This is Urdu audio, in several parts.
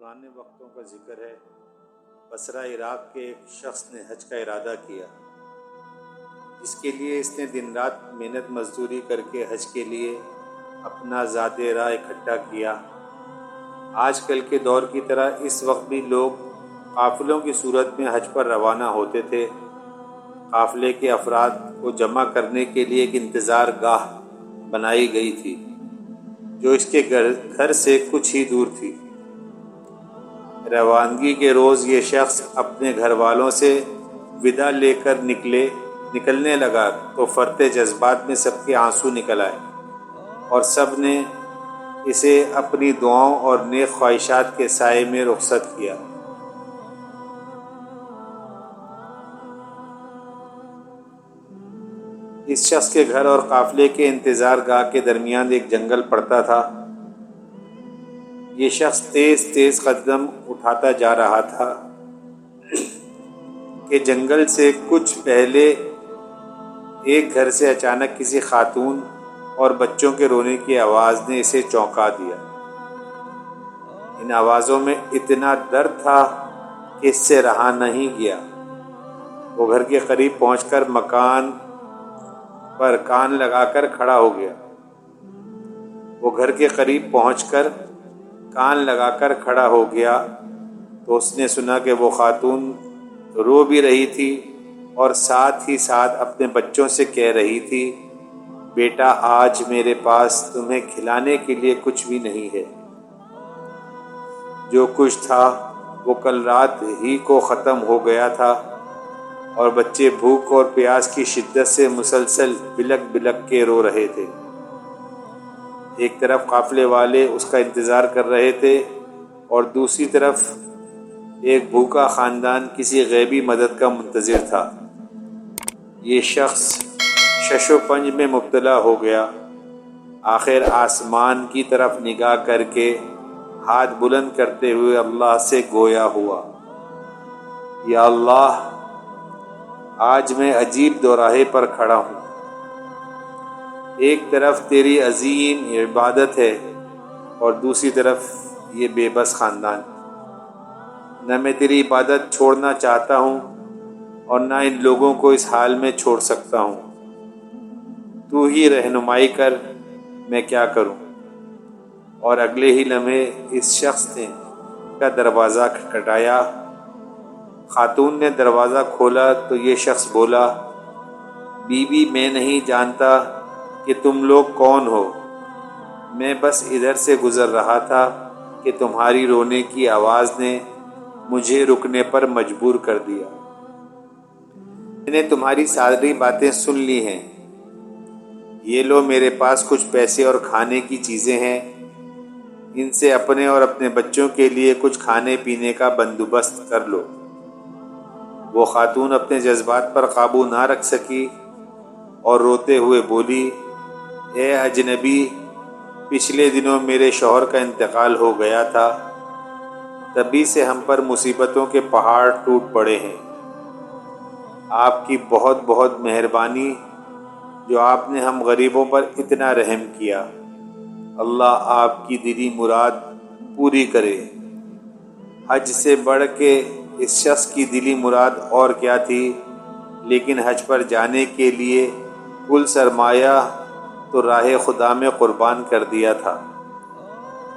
پرانے وقتوں کا ذکر ہے۔ بصرہ عراق کے ایک شخص نے حج کا ارادہ کیا، جس کے لیے اس نے دن رات محنت مزدوری کر کے حج کے لیے اپنا زاد راہ اکٹھا کیا۔ آج کل کے دور کی طرح اس وقت بھی لوگ قافلوں کی صورت میں حج پر روانہ ہوتے تھے۔ قافلے کے افراد کو جمع کرنے کے لیے ایک انتظار گاہ بنائی گئی تھی، جو اس کے گھر سے کچھ ہی دور تھی۔ روانگی کے روز یہ شخص اپنے گھر والوں سے وداع لے کر نکلنے لگا تو فرتے جذبات میں سب کے آنسو نکل آئے، اور سب نے اسے اپنی دعاؤں اور نیک خواہشات کے سائے میں رخصت کیا۔ اس شخص کے گھر اور قافلے کے انتظار گاہ کے درمیان ایک جنگل پڑتا تھا۔ یہ شخص تیز تیز قدم اٹھاتا جا رہا تھا کہ جنگل سے کچھ پہلے ایک گھر سے اچانک کسی خاتون اور بچوں کے رونے کی آواز نے اسے چونکا دیا۔ ان آوازوں میں اتنا درد تھا کہ اس سے رہا نہیں گیا۔ وہ گھر کے قریب پہنچ کر مکان پر کان لگا کر کھڑا ہو گیا۔ تو اس نے سنا کہ وہ خاتون رو بھی رہی تھی اور ساتھ ہی ساتھ اپنے بچوں سے کہہ رہی تھی، بیٹا آج میرے پاس تمہیں کھلانے کے لیے کچھ بھی نہیں ہے۔ جو کچھ تھا وہ کل رات ہی کو ختم ہو گیا تھا، اور بچے بھوک اور پیاس کی شدت سے مسلسل بلک بلک کے رو رہے تھے۔ ایک طرف قافلے والے اس کا انتظار کر رہے تھے اور دوسری طرف ایک بھوکا خاندان کسی غیبی مدد کا منتظر تھا۔ یہ شخص شش و پنج میں مبتلا ہو گیا۔ آخر آسمان کی طرف نگاہ کر کے ہاتھ بلند کرتے ہوئے اللہ سے گویا ہوا، یا اللہ، آج میں عجیب دوراہے پر کھڑا ہوں۔ ایک طرف تیری عظیم عبادت ہے اور دوسری طرف یہ بے بس خاندان۔ نہ میں تیری عبادت چھوڑنا چاہتا ہوں اور نہ ان لوگوں کو اس حال میں چھوڑ سکتا ہوں۔ تو ہی رہنمائی کر، میں کیا کروں؟ اور اگلے ہی لمحے اس شخص نے کا دروازہ کھٹکھٹایا۔ خاتون نے دروازہ کھولا تو یہ شخص بولا، بی بی، میں نہیں جانتا کہ تم لوگ کون ہو۔ میں بس ادھر سے گزر رہا تھا کہ تمہاری رونے کی آواز نے مجھے رکنے پر مجبور کر دیا۔ میں نے تمہاری ساری باتیں سن لی ہیں۔ یہ لو، میرے پاس کچھ پیسے اور کھانے کی چیزیں ہیں، ان سے اپنے اور اپنے بچوں کے لیے کچھ کھانے پینے کا بندوبست کر لو۔ وہ خاتون اپنے جذبات پر قابو نہ رکھ سکی اور روتے ہوئے بولی، اے اجنبی، پچھلے دنوں میرے شوہر کا انتقال ہو گیا تھا، تبھی سے ہم پر مصیبتوں کے پہاڑ ٹوٹ پڑے ہیں۔ آپ کی بہت بہت مہربانی جو آپ نے ہم غریبوں پر اتنا رحم کیا۔ اللہ آپ کی دلی مراد پوری کرے۔ حج سے بڑھ کے اس شخص کی دلی مراد اور کیا تھی، لیکن حج پر جانے کے لیے کل سرمایہ تو راہ خدا میں قربان کر دیا تھا۔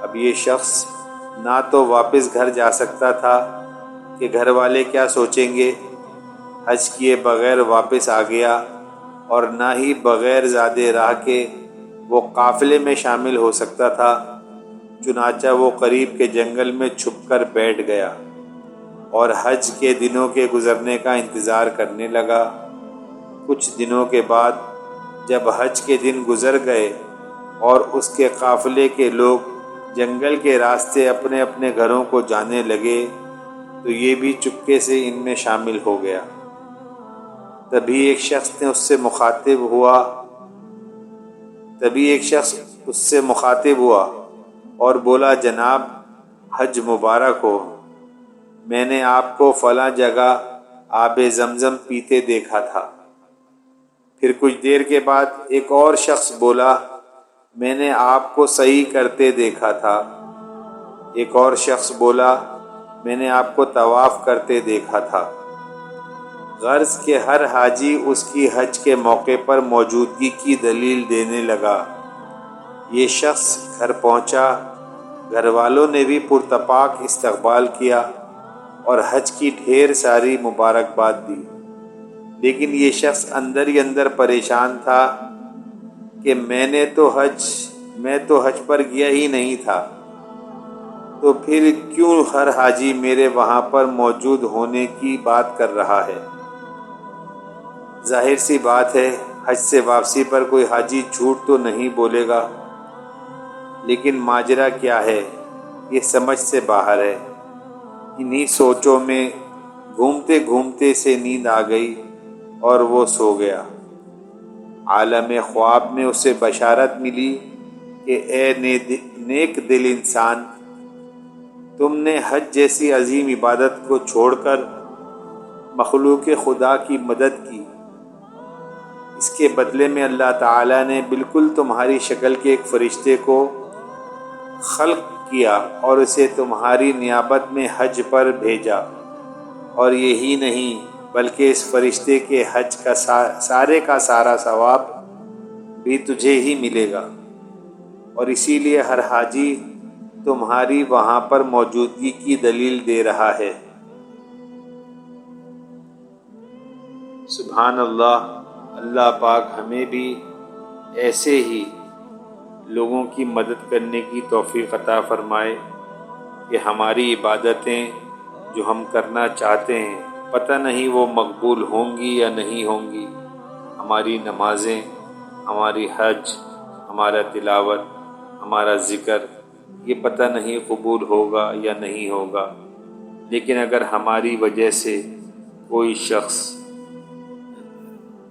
اب یہ شخص نہ تو واپس گھر جا سکتا تھا کہ گھر والے کیا سوچیں گے، حج کیے بغیر واپس آ گیا، اور نہ ہی بغیر زاد راہ کے وہ قافلے میں شامل ہو سکتا تھا۔ چنانچہ وہ قریب کے جنگل میں چھپ کر بیٹھ گیا اور حج کے دنوں کے گزرنے کا انتظار کرنے لگا۔ کچھ دنوں کے بعد جب حج کے دن گزر گئے اور اس کے قافلے کے لوگ جنگل کے راستے اپنے اپنے گھروں کو جانے لگے تو یہ بھی چپکے سے ان میں شامل ہو گیا۔ تبھی ایک شخص اس سے مخاطب ہوا اور بولا، جناب، حج مبارک ہو، میں نے آپ کو فلاں جگہ آب زمزم پیتے دیکھا تھا۔ پھر کچھ دیر کے بعد ایک اور شخص بولا، میں نے آپ کو سعی کرتے دیکھا تھا۔ ایک اور شخص بولا، میں نے آپ کو طواف کرتے دیکھا تھا۔ غرض کہ ہر حاجی اس کی حج کے موقع پر موجودگی کی دلیل دینے لگا۔ یہ شخص گھر پہنچا، گھر والوں نے بھی پرتپاک استقبال کیا اور حج کی ڈھیر ساری مبارکباد دی، لیکن یہ شخص اندر ہی اندر پریشان تھا کہ میں تو حج پر گیا ہی نہیں تھا، تو پھر کیوں ہر حاجی میرے وہاں پر موجود ہونے کی بات کر رہا ہے؟ ظاہر سی بات ہے، حج سے واپسی پر کوئی حاجی جھوٹ تو نہیں بولے گا، لیکن ماجرا کیا ہے یہ سمجھ سے باہر ہے۔ انہی سوچوں میں گھومتے گھومتے سے نیند آ گئی اور وہ سو گیا۔ عالم خواب میں اسے بشارت ملی کہ اے نیک دل انسان، تم نے حج جیسی عظیم عبادت کو چھوڑ کر مخلوق خدا کی مدد کی۔ اس کے بدلے میں اللہ تعالیٰ نے بالکل تمہاری شکل کے ایک فرشتے کو خلق کیا اور اسے تمہاری نیابت میں حج پر بھیجا، اور یہی نہیں بلکہ اس فرشتے کے حج کا سارا ثواب بھی تجھے ہی ملے گا، اور اسی لیے ہر حاجی تمہاری وہاں پر موجودگی کی دلیل دے رہا ہے۔ سبحان اللہ۔ اللہ پاک ہمیں بھی ایسے ہی لوگوں کی مدد کرنے کی توفیق عطا فرمائے کہ ہماری عبادتیں جو ہم کرنا چاہتے ہیں پتہ نہیں وہ مقبول ہوں گی یا نہیں ہوں گی۔ ہماری نمازیں، ہماری حج، ہمارا تلاوت، ہمارا ذکر، یہ پتہ نہیں قبول ہوگا یا نہیں ہوگا، لیکن اگر ہماری وجہ سے کوئی شخص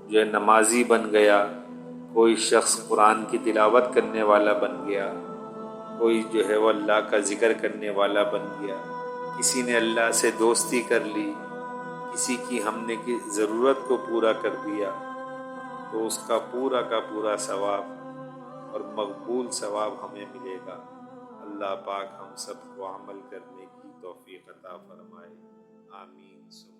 جو ہے نمازی بن گیا، کوئی شخص قرآن کی تلاوت کرنے والا بن گیا، کوئی جو ہے وہ اللہ کا ذکر کرنے والا بن گیا، کسی نے اللہ سے دوستی کر لی، کسی کی ہم نے کی ضرورت کو پورا کر دیا، تو اس کا پورا ثواب اور مقبول ثواب ہمیں ملے گا۔ اللہ پاک ہم سب کو عمل کرنے کی توفیق عطا فرمائے۔ آمین۔